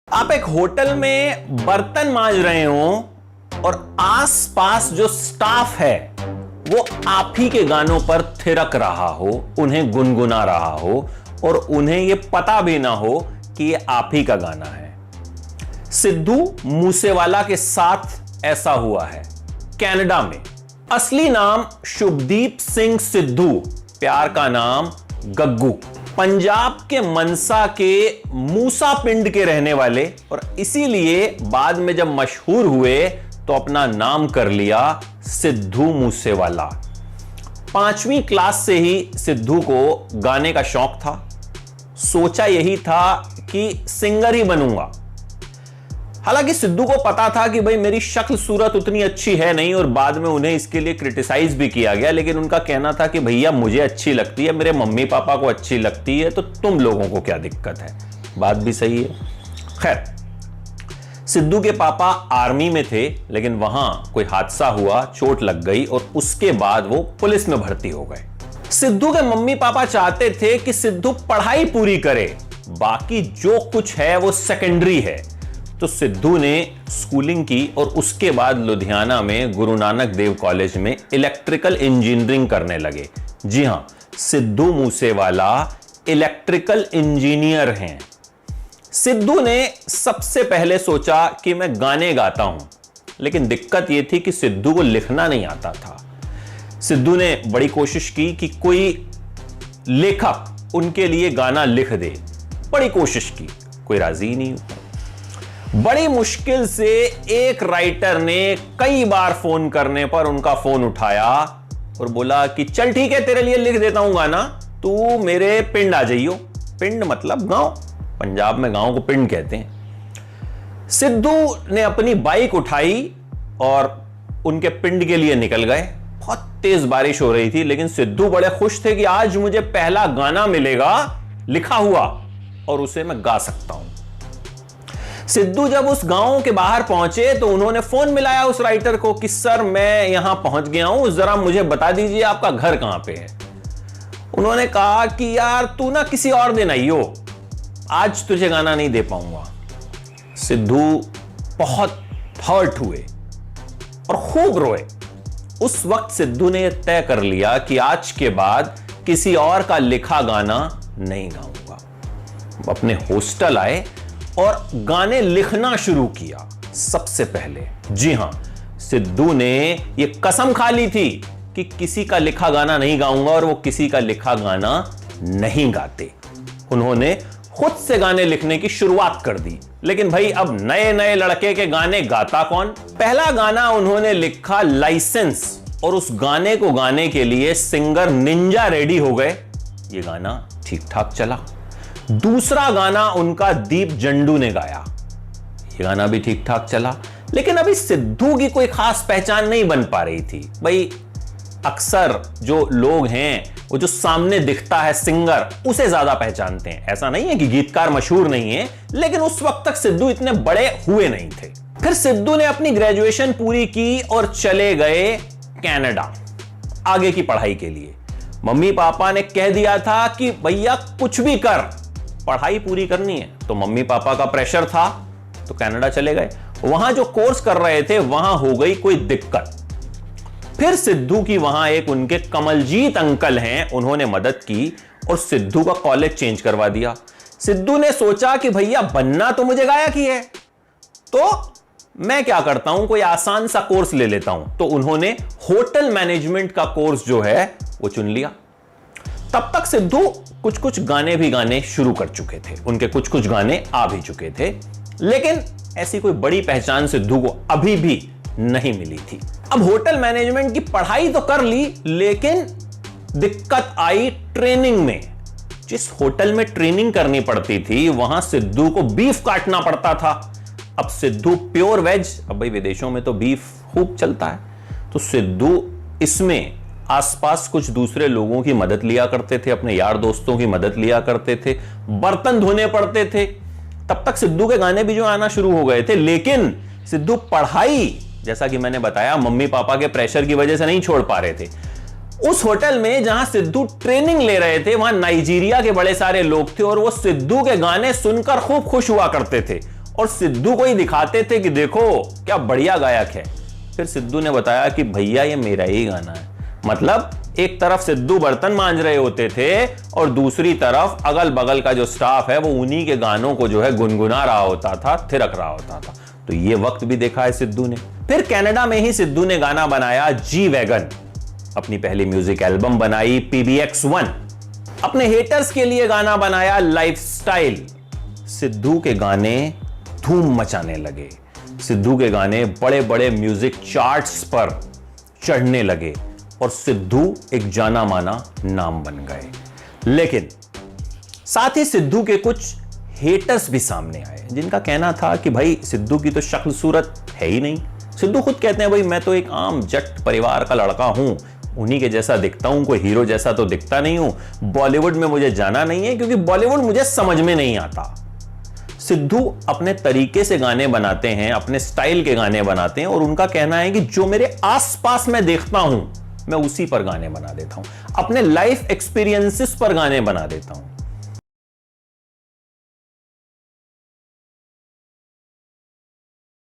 आप एक होटल में बर्तन मांज रहे हो और आसपास जो स्टाफ है वो आप ही के गानों पर थिरक रहा हो, उन्हें गुनगुना रहा हो और उन्हें यह पता भी ना हो कि ये आप ही का गाना है। सिद्धू मूसेवाला के साथ ऐसा हुआ है कनाडा में। असली नाम शुभदीप सिंह सिद्धू, प्यार का नाम गग्गू। पंजाब के मनसा के मूसा पिंड के रहने वाले और इसीलिए बाद में जब मशहूर हुए तो अपना नाम कर लिया सिद्धू मूसेवाला। 5वीं क्लास से ही सिद्धू को गाने का शौक था। सोचा यही था कि सिंगर ही बनूंगा। हालांकि सिद्धू को पता था कि भाई मेरी शक्ल सूरत उतनी अच्छी है नहीं और बाद में उन्हें इसके लिए क्रिटिसाइज भी किया गया, लेकिन उनका कहना था कि भैया मुझे अच्छी लगती है, मेरे मम्मी पापा को अच्छी लगती है, तो तुम लोगों को क्या दिक्कत है। बात भी सही है। खैर, सिद्धू के पापा आर्मी में थे, लेकिन वहां कोई हादसा हुआ, चोट लग गई और उसके बाद वो पुलिस में भर्ती हो गए। सिद्धू के मम्मी पापा चाहते थे कि सिद्धू पढ़ाई पूरी करे, बाकी जो कुछ है वो सेकेंडरी है। तो सिद्धू ने स्कूलिंग की और उसके बाद लुधियाना में गुरु नानक देव कॉलेज में इलेक्ट्रिकल इंजीनियरिंग करने लगे। जी हां, सिद्धू मूसेवाला इलेक्ट्रिकल इंजीनियर हैं। सिद्धू ने सबसे पहले सोचा कि मैं गाने गाता हूं, लेकिन दिक्कत यह थी कि सिद्धू को लिखना नहीं आता था। सिद्धू ने बड़ी कोशिश की कि कोई लेखक उनके लिए गाना लिख दे। बड़ी कोशिश की, कोई राजी नहीं हुआ। बड़ी मुश्किल से एक राइटर ने कई बार फोन करने पर उनका फोन उठाया और बोला कि चल ठीक है, तेरे लिए लिख देता हूं गाना, तू मेरे पिंड आ जाइयो। पिंड मतलब गांव, पंजाब में गांव को पिंड कहते हैं। सिद्धू ने अपनी बाइक उठाई और उनके पिंड के लिए निकल गए। बहुत तेज बारिश हो रही थी, लेकिन सिद्धू बड़े खुश थे कि आज मुझे पहला गाना मिलेगा लिखा हुआ और उसे मैं गा सकता हूं। सिद्धू जब उस गांव के बाहर पहुंचे तो उन्होंने फोन मिलाया उस राइटर को कि सर मैं यहां पहुंच गया हूं, जरा मुझे बता दीजिए आपका घर कहां पे है। उन्होंने कहा कि यार तू ना किसी और दिन आइयो, आज तुझे गाना नहीं दे पाऊंगा। सिद्धू बहुत हर्ट हुए और खूब रोए। उस वक्त सिद्धू ने यह तय कर लिया कि आज के बाद किसी और का लिखा गाना नहीं गाऊंगा। अपने हॉस्टल आए और गाने लिखना शुरू किया सबसे पहले। जी हां, सिद्धू ने यह कसम खा ली थी कि किसी का लिखा गाना नहीं गाऊंगा और वो किसी का लिखा गाना नहीं गाते। उन्होंने खुद से गाने लिखने की शुरुआत कर दी। लेकिन भाई अब नए नए लड़के के गाने गाता कौन। पहला गाना उन्होंने लिखा लाइसेंस और उस गाने को गाने के लिए सिंगर निंजा रेडी हो गए। ये गाना ठीक ठाक चला। दूसरा गाना उनका दीप जंडू ने गाया। ये गाना भी ठीक ठाक चला, लेकिन अभी सिद्धू की कोई खास पहचान नहीं बन पा रही थी। भाई अक्सर जो लोग हैं वो जो सामने दिखता है सिंगर, उसे ज्यादा पहचानते हैं। ऐसा नहीं है कि गीतकार मशहूर नहीं है, लेकिन उस वक्त तक सिद्धू इतने बड़े हुए नहीं थे। फिर सिद्धू ने अपनी ग्रेजुएशन पूरी की और चले गए कनाडा आगे की पढ़ाई के लिए। मम्मी पापा ने कह दिया था कि भैया कुछ भी कर, पढ़ाई पूरी करनी है। तो मम्मी पापा का प्रेशर था तो कनाडा चले गए। वहां जो कोर्स कर रहे थे वहां हो गई कोई दिक्कत। फिर सिद्धू की वहां एक उनके कमलजीत अंकल हैं, उन्होंने मदद की और सिद्धू का कॉलेज चेंज करवा दिया। सिद्धू ने सोचा कि भैया बनना तो मुझे गायक ही है, तो मैं क्या करता हूं, कोई आसान सा कोर्स ले लेता हूं। तो उन्होंने होटल मैनेजमेंट का कोर्स जो है वो चुन लिया। तब तक सिद्धू कुछ कुछ गाने भी गाने शुरू कर चुके थे, उनके कुछ कुछ गाने आ भी चुके थे, लेकिन ऐसी कोई बड़ी पहचान सिद्धू को अभी भी नहीं मिली थी। अब होटल मैनेजमेंट की पढ़ाई तो कर ली, लेकिन दिक्कत आई ट्रेनिंग में। जिस होटल में ट्रेनिंग करनी पड़ती थी वहां सिद्धू को बीफ काटना पड़ता था। अब सिद्धू प्योर वेज, अब भाई विदेशों में तो बीफ खूब चलता है, तो सिद्धू इसमें आसपास कुछ दूसरे लोगों की मदद लिया करते थे, अपने यार दोस्तों की मदद लिया करते थे, बर्तन धोने पड़ते थे। तब तक सिद्धू के गाने भी जो आना शुरू हो गए थे, लेकिन सिद्धू पढ़ाई, जैसा कि मैंने बताया, मम्मी पापा के प्रेशर की वजह से नहीं छोड़ पा रहे थे। उस होटल में जहां सिद्धू ट्रेनिंग ले रहे थे वहां नाइजीरिया के बड़े सारे लोग थे और वो सिद्धू के गाने सुनकर खूब खुश हुआ करते थे और सिद्धू को ही दिखाते थे कि देखो क्या बढ़िया गायक है। फिर सिद्धू ने बताया कि भैया ये मेरा ही गाना है। मतलब एक तरफ सिद्धू बर्तन मांज रहे होते थे और दूसरी तरफ अगल बगल का जो स्टाफ है वो उन्हीं के गानों को जो है गुनगुना रहा होता था, थिरक रहा होता था। तो ये वक्त भी देखा है सिद्धू ने। फिर कनाडा में ही सिद्धू ने गाना बनाया जी वैगन, अपनी पहली म्यूजिक एल्बम बनाई PBX1, अपने हेटर्स के लिए गाना बनाया लाइफस्टाइल। सिद्धू के गाने धूम मचाने लगे, सिद्धू के गाने बड़े बड़े म्यूजिक चार्ट्स पर चढ़ने लगे और सिद्धू एक जाना माना नाम बन गए। लेकिन साथ ही सिद्धू के कुछ हेटर्स भी सामने आए जिनका कहना था कि भाई सिद्धू की तो शक्ल सूरत है ही नहीं। सिद्धू खुद कहते हैं भाई मैं तो एक आम जट परिवार का लड़का हूं, उन्हीं के जैसा दिखता हूं, कोई हीरो जैसा तो दिखता नहीं हूं। बॉलीवुड में मुझे जाना नहीं है क्योंकि बॉलीवुड मुझे समझ में नहीं आता। सिद्धू अपने तरीके से गाने बनाते हैं, अपने स्टाइल के गाने बनाते हैं और उनका कहना है कि जो मेरे आसपास मैं देखता हूं मैं उसी पर गाने बना देता हूं, अपने लाइफ एक्सपीरियंसेस पर गाने बना देता हूं।